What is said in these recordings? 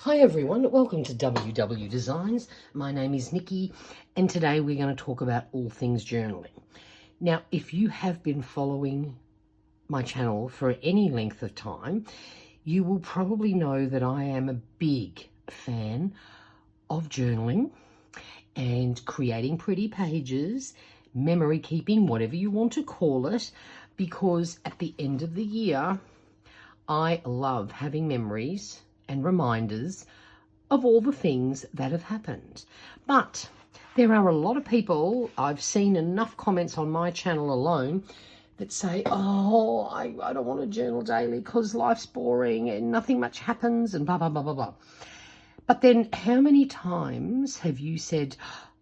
Hi everyone, welcome to WW Designs. My name is Nikki and today we're going to talk about all things journaling. Now, if you have been following my channel for any length of time, you will probably know that I am a big fan of journaling and creating pretty pages, memory keeping, whatever you want to call it, because at the end of the year, I love having memories and reminders of all the things that have happened. But there are a lot of people, I've seen enough comments on my channel alone that say, oh, I don't want to journal daily because life's boring and nothing much happens and blah, blah, blah, blah, blah. But then how many times have you said,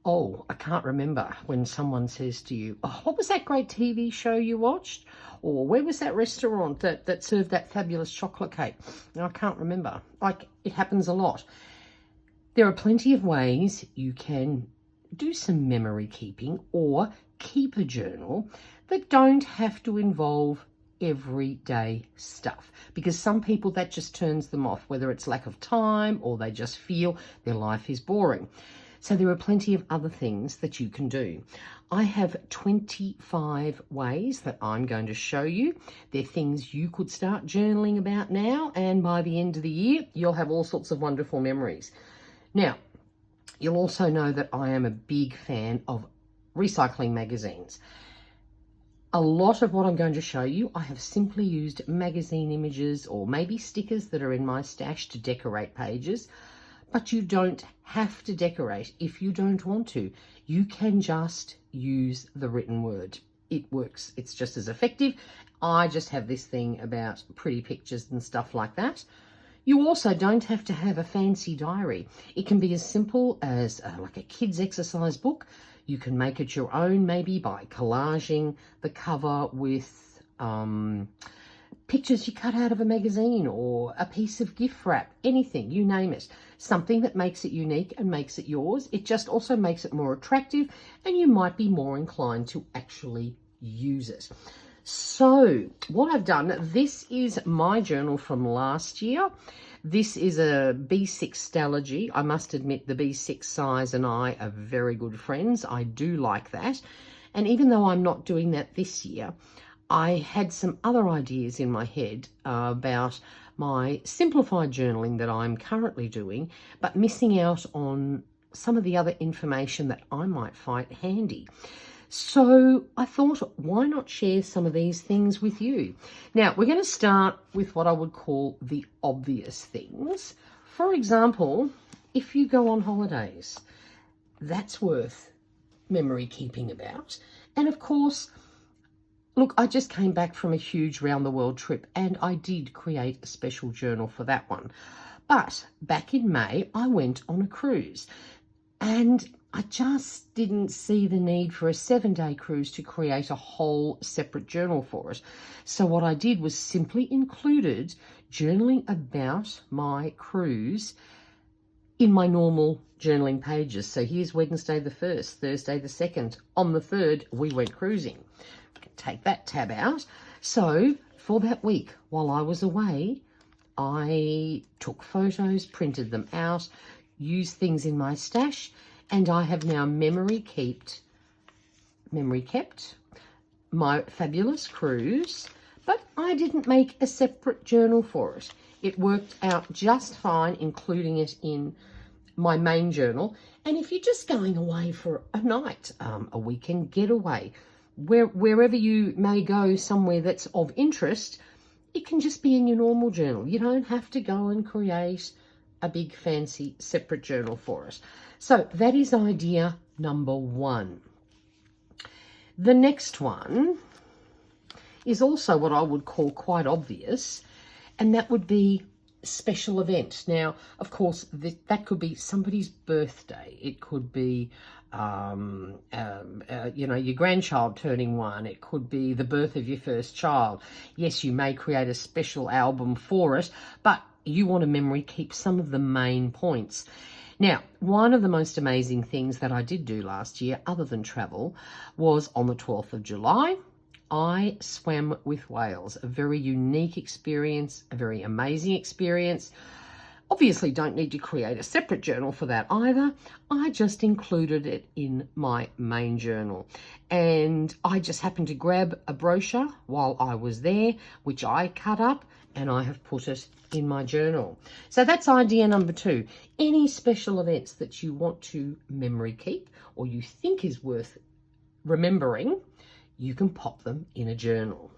oh, I can't remember, when someone says to you, oh, what was that great TV show you watched? Or where was that restaurant that served that fabulous chocolate cake? I can't remember. Like, it happens a lot. There are plenty of ways you can do some memory keeping or keep a journal that don't have to involve everyday stuff, because some people that just turns them off, whether it's lack of time or they just feel their life is boring. So there are plenty of other things that you can do. I have 25 ways that I'm going to show you. They're things you could start journaling about now, and by the end of the year, you'll have all sorts of wonderful memories. Now, you'll also know that I am a big fan of recycling magazines. A lot of what I'm going to show you, I have simply used magazine images or maybe stickers that are in my stash to decorate pages. But you don't have to decorate if you don't want to. You can just use the written word. It works. It's just as effective. I just have this thing about pretty pictures and stuff like that. You also don't have to have a fancy diary. It can be as simple as like a kid's exercise book. You can make it your own, maybe by collaging the cover with pictures you cut out of a magazine or a piece of gift wrap, anything, you name it. Something that makes it unique and makes it yours. It just also makes it more attractive and you might be more inclined to actually use it. So what I've done, this is my journal from last year. This is a B6 Stalogy. I must admit the B6 size and I are very good friends. I do like that. And even though I'm not doing that this year, I had some other ideas in my head about my simplified journaling that I'm currently doing, but missing out on some of the other information that I might find handy. So I thought, why not share some of these things with you? Now, we're going to start with what I would call the obvious things. For example, if you go on holidays, that's worth memory keeping about. And of course, look, I just came back from a huge round-the-world trip and I did create a special journal for that one. But back in May, I went on a cruise and I just didn't see the need for a 7-day cruise to create a whole separate journal for it. So what I did was simply included journaling about my cruise in my normal journaling pages. So here's Wednesday the 1st, Thursday the 2nd. On the 3rd, we went cruising. Take that tab out. So for that week while I was away, I took photos, printed them out, used things in my stash, and I have now memory kept my fabulous cruise, but I didn't make a separate journal for it. It worked out just fine, including it in my main journal. And if you're just going away for a night, a weekend getaway, wherever you may go, somewhere that's of interest, it can just be in your normal journal. You don't have to go and create a big fancy separate journal for it. So that is idea number one. The next one is also what I would call quite obvious, and that would be special event. Now, of course, that could be somebody's birthday. It could be your grandchild turning 1. It could be the birth of your first child. Yes, you may create a special album for it, but you want to memory keep some of the main points. Now, one of the most amazing things that I did do last year, other than travel, was on the 12th of July, I swam with whales. A very unique experience, a very amazing experience. Obviously don't need to create a separate journal for that either. I just included it in my main journal. And I just happened to grab a brochure while I was there, which I cut up, and I have put it in my journal. So that's idea number 2. Any special events that you want to memory keep or you think is worth remembering, you can pop them in a journal.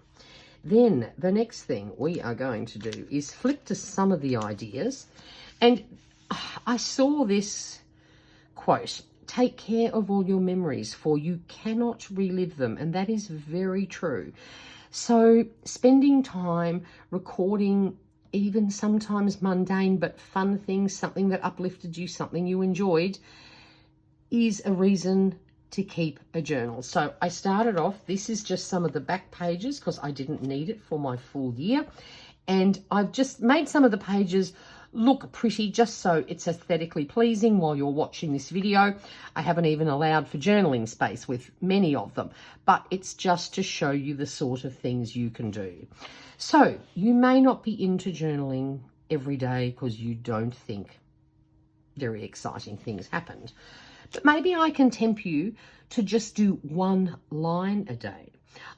Then the next thing we are going to do is flip to some of the ideas. And I saw this quote, "Take care of all your memories, for you cannot relive them." And that is very true. So spending time recording even sometimes mundane but fun things, something that uplifted you, something you enjoyed, is a reason to keep a journal. So I started off, this is just some of the back pages because I didn't need it for my full year. And I've just made some of the pages look pretty just so it's aesthetically pleasing while you're watching this video. I haven't even allowed for journaling space with many of them, but it's just to show you the sort of things you can do. So you may not be into journaling every day because you don't think very exciting things happened. But maybe I can tempt you to just do 1 line a day.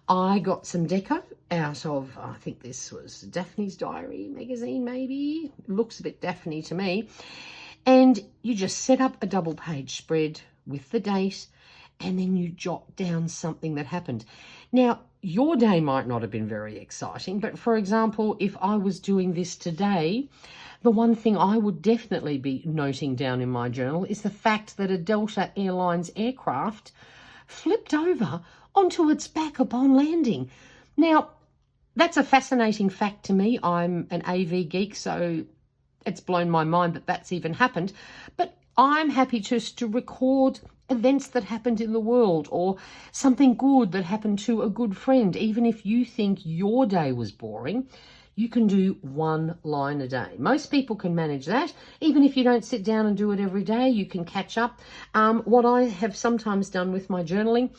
I got some deco out of, I think this was Daphne's Diary magazine maybe. Looks a bit Daphne to me. And you just set up a double page spread with the date and then you jot down something that happened. Now, your day might not have been very exciting, but for example, if I was doing this today, the one thing I would definitely be noting down in my journal is the fact that a Delta Airlines aircraft flipped over onto its back upon landing. Now, that's a fascinating fact to me. I'm an AV geek, so it's blown my mind that that's even happened. But I'm happy just to record events that happened in the world or something good that happened to a good friend. Even if you think your day was boring, you can do 1 line a day. Most people can manage that. Even if you don't sit down and do it every day, you can catch up. What I have sometimes done with my journaling,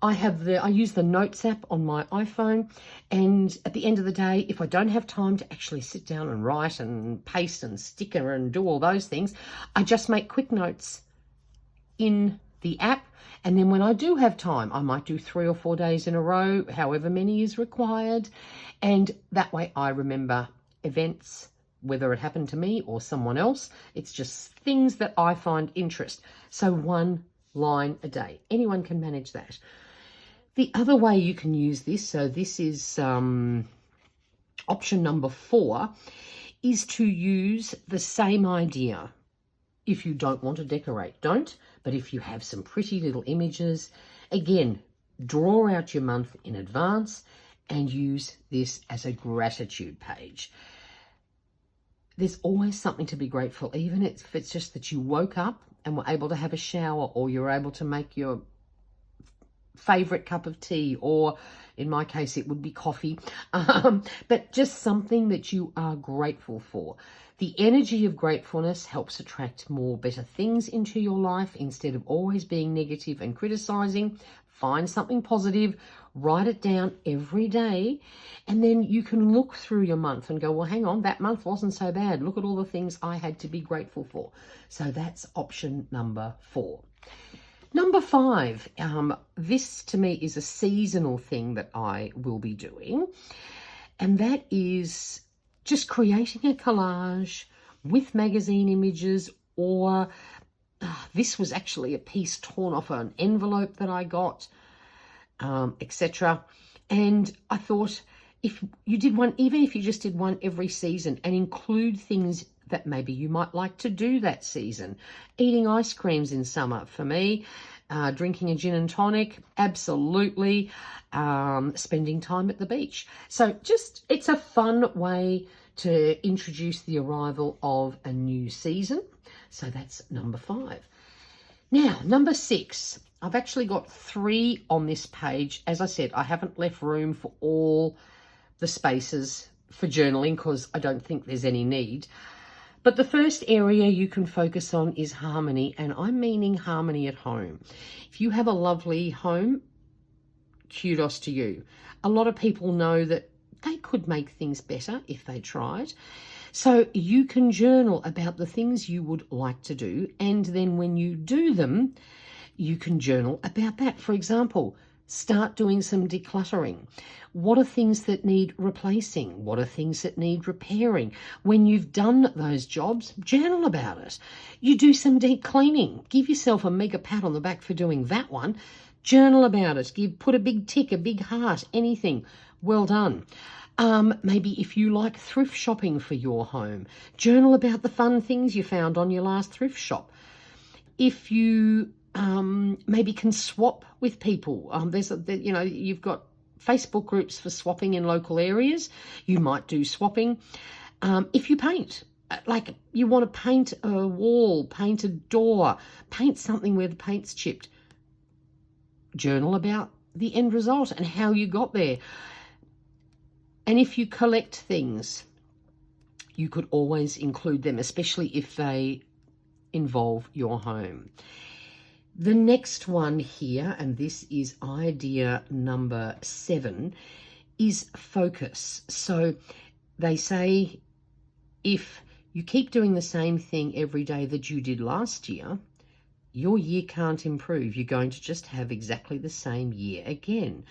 I use the Notes app on my iPhone, and at the end of the day, if I don't have time to actually sit down and write and paste and sticker and do all those things, I just make quick notes in the app. And then when I do have time, I might do 3 or 4 days in a row, however many is required. And that way I remember events, whether it happened to me or someone else. It's just things that I find interest. So 1 line a day. Anyone can manage that. The other way you can use this, so this is option number 4, is to use the same idea. If you don't want to decorate, don't. But if you have some pretty little images, again, draw out your month in advance and use this as a gratitude page. There's always something to be grateful, even if it's just that you woke up and were able to have a shower, or you're able to make your favorite cup of tea, or in my case, it would be coffee, but just something that you are grateful for. The energy of gratefulness helps attract more better things into your life instead of always being negative and criticizing. Find something positive, write it down every day, and then you can look through your month and go, well, hang on, that month wasn't so bad. Look at all the things I had to be grateful for. So that's option number 4. Number 5, this to me is a seasonal thing that I will be doing, and that is just creating a collage with magazine images, or this was actually a piece torn off an envelope that I got, etc. And I thought, if you did one, even if you just did one every season, and include things that maybe you might like to do that season. Eating ice creams in summer for me, drinking a gin and tonic, absolutely, spending time at the beach. So just, it's a fun way to introduce the arrival of a new season. So that's number 5. Now, number 6, I've actually got 3 on this page. As I said, I haven't left room for all the spaces for journaling because I don't think there's any need. But the first area you can focus on is harmony, and I'm meaning harmony at home. If you have a lovely home, kudos to you. A lot of people know that they could make things better if they tried. So you can journal about the things you would like to do, and then when you do them, you can journal about that. For example, start doing some decluttering. What are things that need replacing? What are things that need repairing? When you've done those jobs, journal about it. You do some deep cleaning. Give yourself a mega pat on the back for doing that one. Journal about it. Put a big tick, a big heart, anything. Well done. Maybe if you like thrift shopping for your home, journal about the fun things you found on your last thrift shop. If you maybe can swap with people, you've got Facebook groups for swapping in local areas. You might do swapping. If you paint, like you want to paint a wall, paint a door, paint something where the paint's chipped, journal about the end result and how you got there. And if you collect things, you could always include them, especially if they involve your home. The next one here, and this is idea number 7, is focus. So they say if you keep doing the same thing every day that you did last year, your year can't improve. You're going to just have exactly the same year again.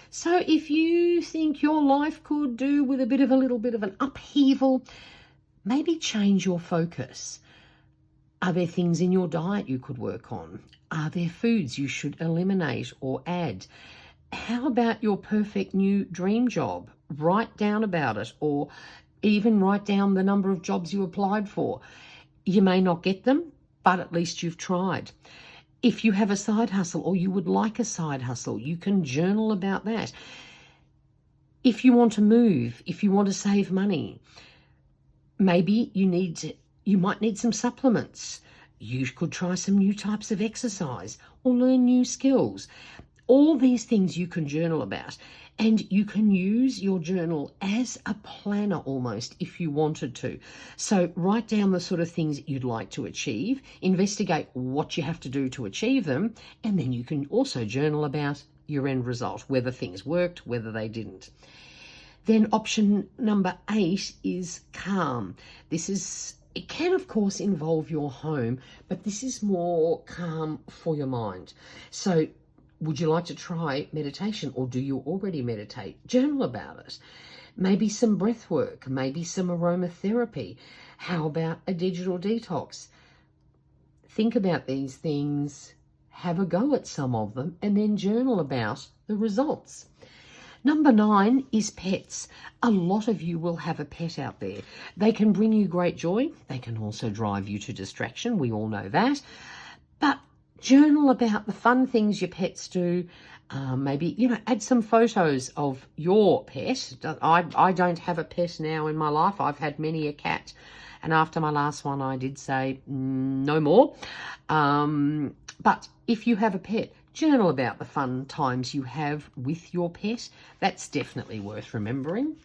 So if you think your life could do with a little bit of an upheaval, maybe change your focus. Are there things in your diet you could work on? Are there foods you should eliminate or add? How about your perfect new dream job? Write down about it, or even write down the number of jobs you applied for. You may not get them, but at least you've tried. If you have a side hustle or you would like a side hustle, you can journal about that. If you want to move, if you want to save money, maybe you might need some supplements. You could try some new types of exercise or learn new skills. All these things you can journal about, and you can use your journal as a planner almost if you wanted to. So write down the sort of things you'd like to achieve, investigate what you have to do to achieve them, and then you can also journal about your end result, whether things worked, whether they didn't. Then option number 8 is calm. It can, of course, involve your home, but this is more calm for your mind. So would you like to try meditation, or do you already meditate? Journal about it. Maybe some breath work, maybe some aromatherapy. How about a digital detox? Think about these things, have a go at some of them, and then journal about the results. Number 9 is pets. A lot of you will have a pet out there. They can bring you great joy. They can also drive you to distraction. We all know that. But journal about the fun things your pets do. Maybe, add some photos of your pet. I don't have a pet now in my life. I've had many a cat. And after my last one, I did say no more. But if you have a pet, journal about the fun times you have with your pet. That's definitely worth remembering.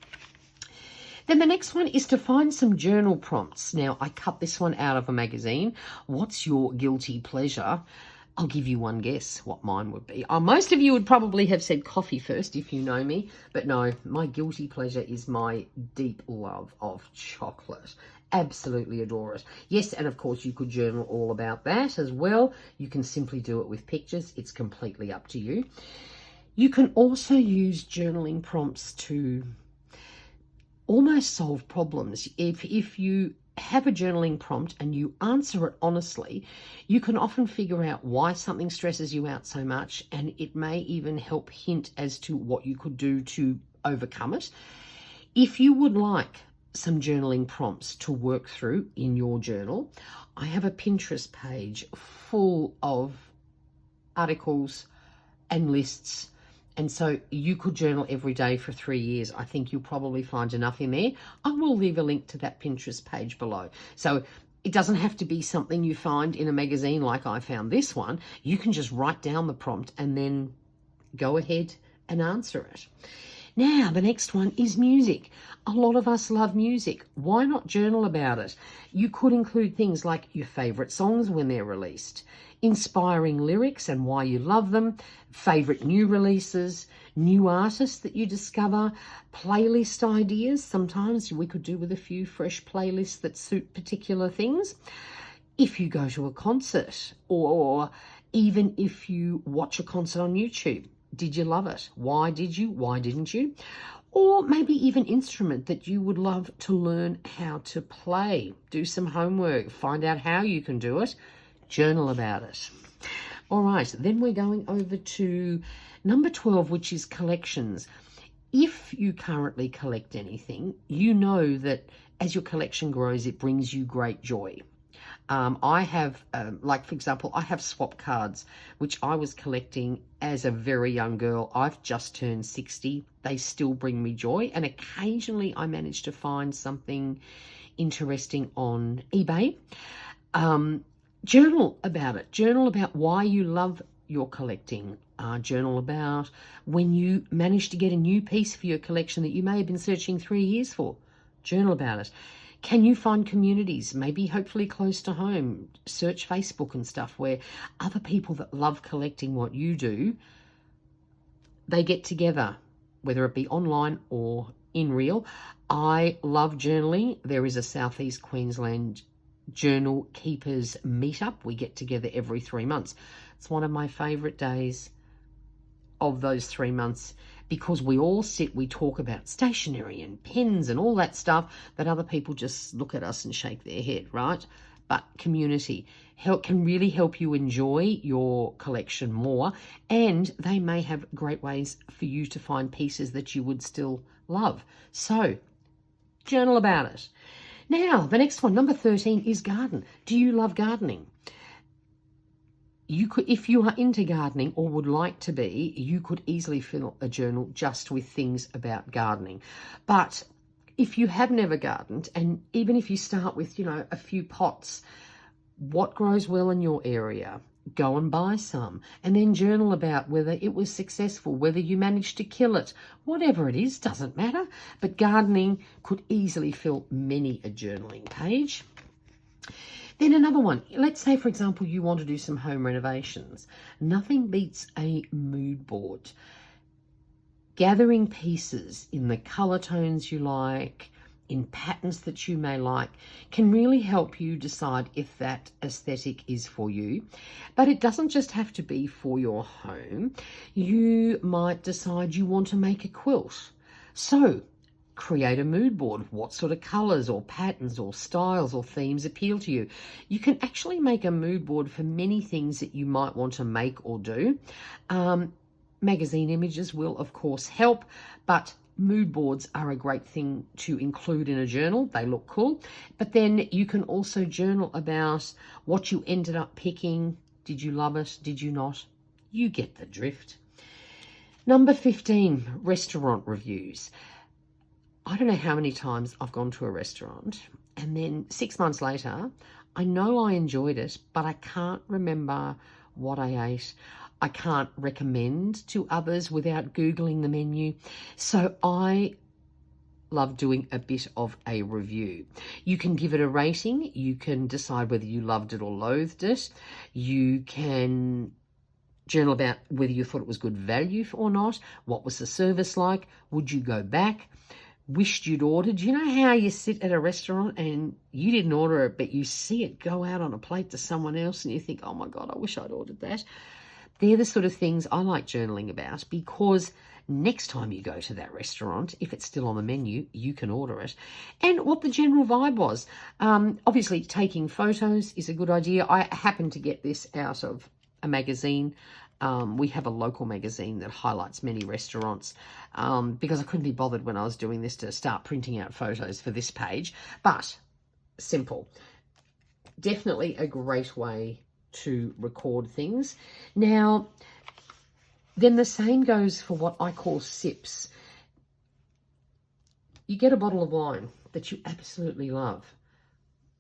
Then the next one is to find some journal prompts. Now, I cut this one out of a magazine. What's your guilty pleasure? I'll give you one guess what mine would be. Most of you would probably have said coffee first if you know me, but no, my guilty pleasure is my deep love of chocolate. Absolutely adore it. Yes, and of course you could journal all about that as well. You can simply do it with pictures. It's completely up to you. You can also use journaling prompts to almost solve problems. If you have a journaling prompt and you answer it honestly, you can often figure out why something stresses you out so much, and it may even help hint as to what you could do to overcome it. If you would like some journaling prompts to work through in your journal, I have a Pinterest page full of articles and lists. And so you could journal every day for 3 years. I think you'll probably find enough in there. I will leave a link to that Pinterest page below. So it doesn't have to be something you find in a magazine like I found this one. You can just write down the prompt and then go ahead and answer it. Now, the next one is music. A lot of us love music. Why not journal about it? You could include things like your favourite songs when they're released, inspiring lyrics and why you love them, favourite new releases, new artists that you discover, playlist ideas. Sometimes we could do with a few fresh playlists that suit particular things. If you go to a concert, or even if you watch a concert on YouTube, did you love it? Why did you? Why didn't you? Or maybe even instrument that you would love to learn how to play. Do some homework, find out how you can do it, journal about it. All right, then we're going over to number 12, which is collections. If you currently collect anything, you know that as your collection grows, it brings you great joy. I have, like, for example, I have swap cards, which I was collecting as a very young girl. I've just turned 60. They still bring me joy. And occasionally I manage to find something interesting on eBay. Journal about it. Journal about why you love your collecting. Journal about when you manage to get a new piece for your collection that you may have been searching 3 years for. Journal about it. Can you find communities, maybe hopefully close to home? Search Facebook and stuff where other people that love collecting what you do, they get together, whether it be online or in real. I love journaling. There is a Southeast Queensland Journal Keepers meetup. We get together every 3 months. It's one of my favourite days of those 3 months, because we all sit, we talk about stationery and pens and all that stuff that other people just look at us and shake their head, right? But community can really help you enjoy your collection more, and they may have great ways for you to find pieces that you would still love. So journal about it. Now, the next one, number 13, is garden. Do you love gardening? You could, if you are into gardening or would like to be, you could easily fill a journal just with things about gardening. But if you have never gardened, and even if you start with, a few pots, what grows well in your area? Go and buy some, and then journal about whether it was successful, whether you managed to kill it, whatever it is, doesn't matter. But gardening could easily fill many a journaling page. Then another one, let's say, for example, you want to do some home renovations. Nothing beats a mood board. Gathering pieces in the colour tones you like, in patterns that you may like, can really help you decide if that aesthetic is for you. But it doesn't just have to be for your home. You might decide you want to make a quilt. So create a mood board. What sort of colours or patterns or styles or themes appeal to you? You can actually make a mood board for many things that you might want to make or do. Magazine images will, of course, help, but mood boards are a great thing to include in a journal. They look cool. But then you can also journal about what you ended up picking. Did you love it? Did you not? You get the drift. Number 15, restaurant reviews. I don't know how many times I've gone to a restaurant and then 6 months later, I know I enjoyed it, but I can't remember what I ate. I can't recommend to others without Googling the menu. So I love doing a bit of a review. You can give it a rating. You can decide whether you loved it or loathed it. You can journal about whether you thought it was good value or not. What was the service like? Would you go back? Wished you'd ordered. You know how you sit at a restaurant and you didn't order it, but you see it go out on a plate to someone else and you think, oh my God, I wish I'd ordered that. They're the sort of things I like journaling about, because next time you go to that restaurant, if it's still on the menu, you can order it. And what the general vibe was. Obviously, taking photos is a good idea. I happened to get this out of a magazine. We have a local magazine that highlights many restaurants, because I couldn't be bothered when I was doing this to start printing out photos for this page. But simple. Definitely a great way to record things. Now, then the same goes for what I call sips. You get a bottle of wine that you absolutely love.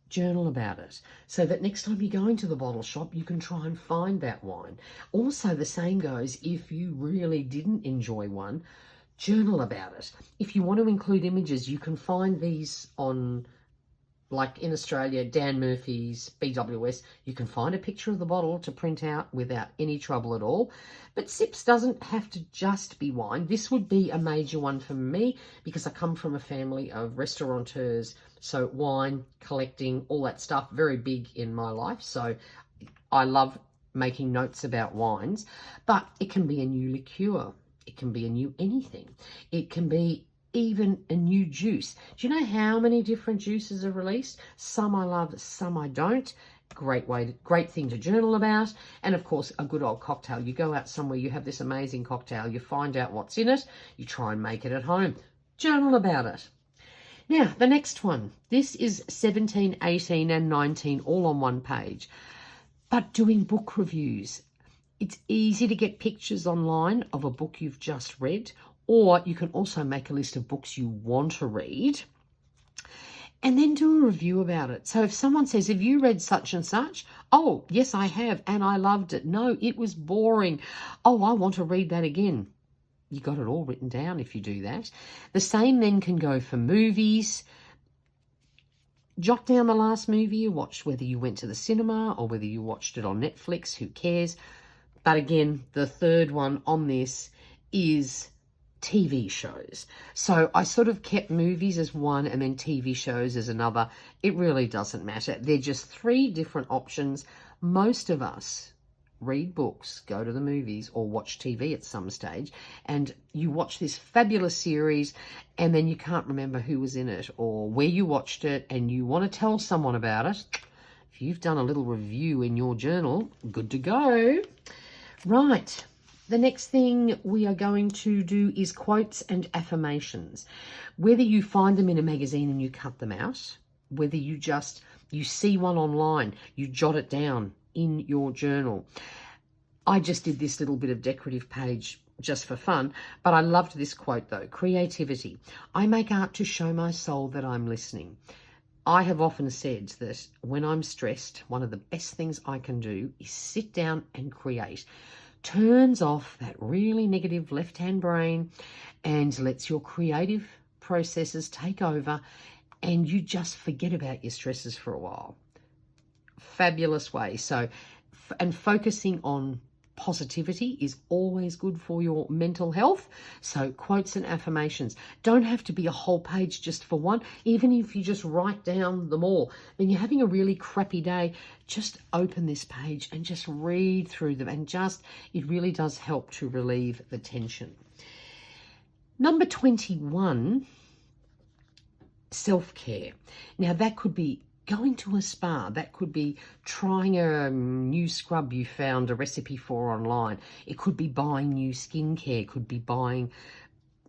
Journal about it so that next time you go into the bottle shop, you can try and find that wine. Also, the same goes if you really didn't enjoy one. journal about it. If you want to include images, you can find these on, like in Australia, Dan Murphy's BWS, you can find a picture of the bottle to print out without any trouble at all. But Sips doesn't have to just be wine. This would be a major one for me because I come from a family of restaurateurs. So wine, collecting, all that stuff, very big in my life. So I love making notes about wines, but it can be a new liqueur. It can be a new anything. It can be even a new juice. Do you know how many different juices are released? Some I love, some I don't. Great thing to journal about. And of course, a good old cocktail. You go out somewhere, you have this amazing cocktail, you find out what's in it, you try and make it at home. Journal about it. Now, the next one. This is 17, 18, and 19 all on one page. But doing book reviews. It's easy to get pictures online of a book you've just read, or you can also make a list of books you want to read and then do a review about it. So if someone says, have you read such and such? Oh, yes, I have, and I loved it. No, it was boring. Oh, I want to read that again. You got it all written down if you do that. The same then can go for movies. Jot down the last movie you watched, whether you went to the cinema or whether you watched it on Netflix, who cares? But again, the third one on this is TV shows. So I sort of kept movies as one and then TV shows as another. It really doesn't matter. They're just three different options. Most of us read books, go to the movies, or watch TV at some stage, and you watch this fabulous series and then you can't remember who was in it or where you watched it, and you want to tell someone about it. If you've done a little review in your journal, good to go. Right. The next thing we are going to do is quotes and affirmations. Whether you find them in a magazine and you cut them out, whether you see one online, you jot it down in your journal. I just did this little bit of decorative page just for fun, but I loved this quote though. Creativity. I make art to show my soul that I'm listening. I have often said that when I'm stressed, one of the best things I can do is sit down and create. Turns off that really negative left-hand brain and lets your creative processes take over, and you just forget about your stresses for a while. Fabulous way. So, and focusing on positivity is always good for your mental health. So quotes and affirmations don't have to be a whole page just for one. Even if you just write down them all, when you're having a really crappy day, just open this page and just read through them, and it really does help to relieve the tension. Number 21, self-care. Now that could be going to a spa. That could be trying a new scrub you found a recipe for online. It could be buying new skincare. It could be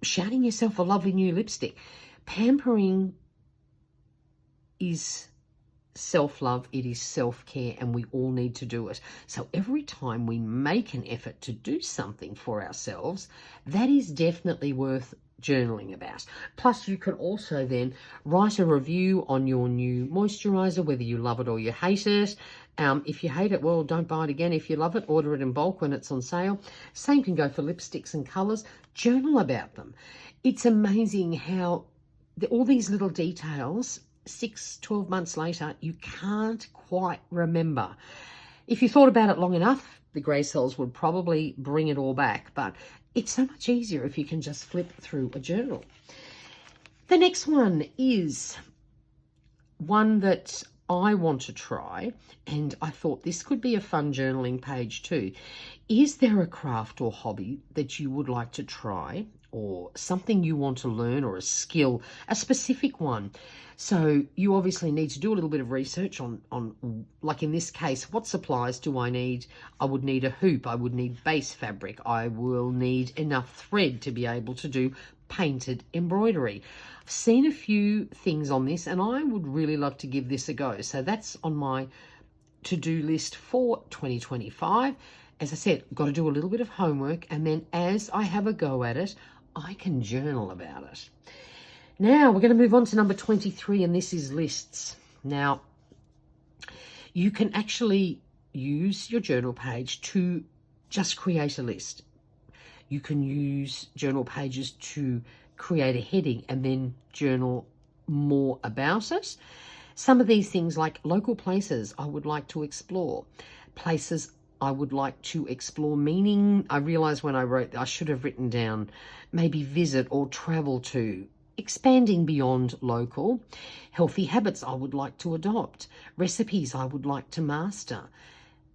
shouting yourself a lovely new lipstick. Pampering is self-love. It is self-care, and we all need to do it. So every time we make an effort to do something for ourselves, that is definitely worth journaling about. Plus, you can also then write a review on your new moisturizer, whether you love it or you hate it. If you hate it, well, don't buy it again. If you love it, order it in bulk when it's on sale. Same can go for lipsticks and colours. Journal about them. It's amazing how all these little details, 6-12 months later, you can't quite remember. If you thought about it long enough, the grey cells would probably bring it all back, but it's so much easier if you can just flip through a journal. The next one is one that I want to try, and I thought this could be a fun journaling page too. Is there a craft or hobby that you would like to try, or something you want to learn, or a skill, a specific one? So you obviously need to do a little bit of research on like in this case, what supplies do I need? I would need a hoop. I would need base fabric. I will need enough thread to be able to do painted embroidery. I've seen a few things on this, and I would really love to give this a go. So that's on my to-do list for 2025. As I said, I've got to do a little bit of homework, and then as I have a go at it, I can journal about it. Now we're going to move on to number 23, and this is lists. Now, you can actually use your journal page to just create a list. You can use journal pages to create a heading and then journal more about it. Some of these things, like local places I would like to explore, places I would like to explore, meaning I realized when I wrote, I should have written down maybe visit or travel to, expanding beyond local, healthy habits I would like to adopt, recipes I would like to master,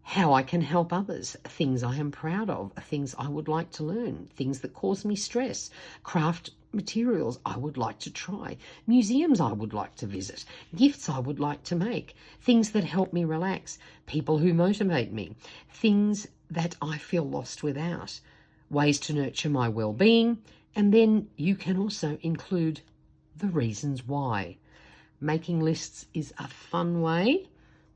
how I can help others, things I am proud of, things I would like to learn, things that cause me stress, craft materials I would like to try, museums I would like to visit, gifts I would like to make, things that help me relax, people who motivate me, things that I feel lost without, ways to nurture my well-being, and then you can also include the reasons why. Making lists is a fun way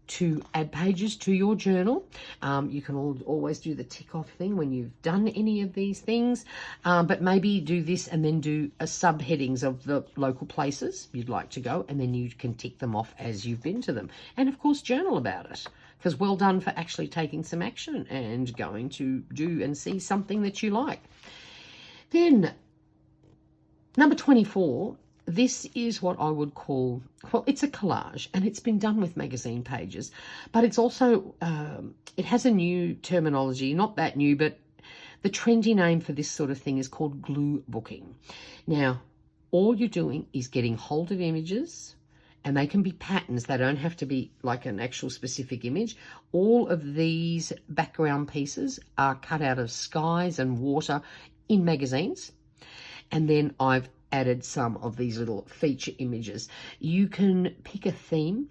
to add pages to your journal. You can always do the tick off thing when you've done any of these things, but maybe do this and then do a subheadings of the local places you'd like to go, and then you can tick them off as you've been to them. And of course, journal about it, because well done for actually taking some action and going to do and see something that you like. Then number 24, this is what I would call, well, it's a collage, and it's been done with magazine pages, but it's also, it has a new terminology, not that new, but the trendy name for this sort of thing is called glue booking. Now, all you're doing is getting hold of images, and they can be patterns. They don't have to be like an actual specific image. All of these background pieces are cut out of skies and water in magazines. And then I've added some of these little feature images. You can pick a theme.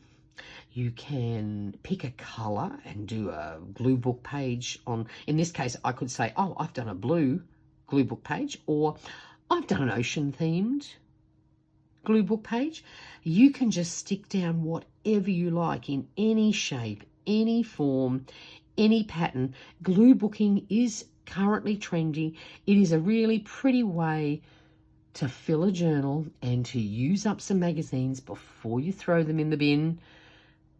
You can pick a color and do a glue book page on, in this case, I could say, oh, I've done a blue glue book page, or I've done an ocean themed glue book page. You can just stick down whatever you like in any shape, any form, any pattern. Glue booking is currently trendy. It is a really pretty way to fill a journal and to use up some magazines before you throw them in the bin.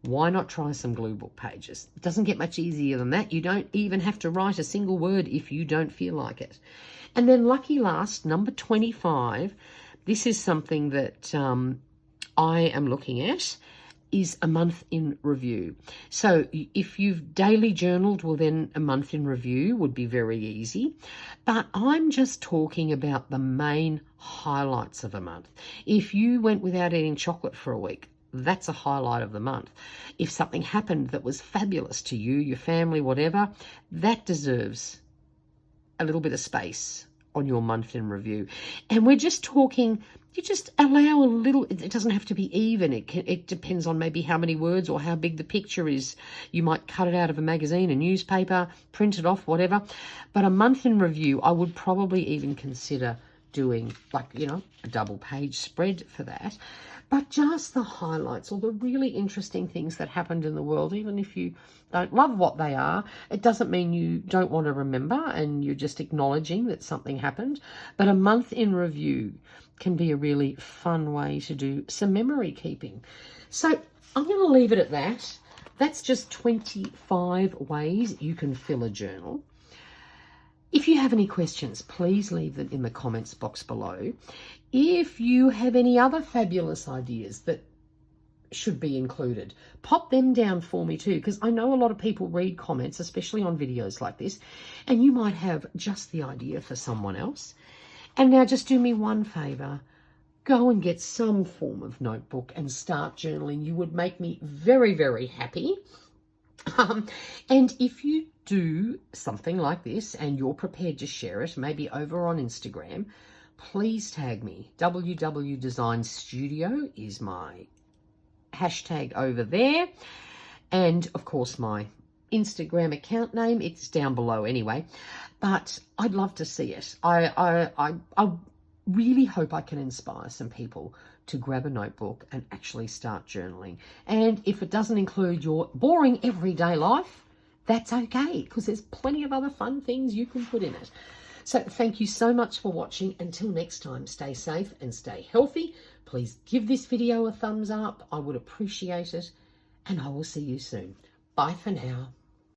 Why not try some glue book pages? It doesn't get much easier than that. You don't even have to write a single word if you don't feel like it. And then lucky last, number 25, this is something that I am looking at, is a month in review. So if you've daily journaled, well, then a month in review would be very easy. But I'm just talking about the main highlights of a month. If you went without eating chocolate for a week, that's a highlight of the month. If something happened that was fabulous to you, your family, whatever, that deserves a little bit of space on your month in review. And we're just talking, you just allow a little, it doesn't have to be even. It depends on maybe how many words or how big the picture is. You might cut it out of a magazine, a newspaper, print it off, whatever. But a month in review, I would probably even consider doing, like, you know, a double page spread for that. But just the highlights or the really interesting things that happened in the world, even if you don't love what they are, it doesn't mean you don't want to remember and you're just acknowledging that something happened. But a month in review can be a really fun way to do some memory keeping. So I'm going to leave it at that. That's just 25 ways you can fill a journal. If you have any questions, please leave them in the comments box below. If you have any other fabulous ideas that should be included, pop them down for me too, because I know a lot of people read comments, especially on videos like this, and you might have just the idea for someone else. And now just do me one favor. Go and get some form of notebook and start journaling. You would make me very, very happy. And if you do something like this and you're prepared to share it, maybe over on Instagram, please tag me. WW Design Studio is my hashtag over there. And of course, my Instagram account name, it's down below anyway. But I'd love to see it. I really hope I can inspire some people to grab a notebook and actually start journaling. And if it doesn't include your boring everyday life, that's okay, because there's plenty of other fun things you can put in it. So thank you so much for watching. Until next time, stay safe and stay healthy. Please give this video a thumbs up. I would appreciate it. And I will see you soon. Bye for now.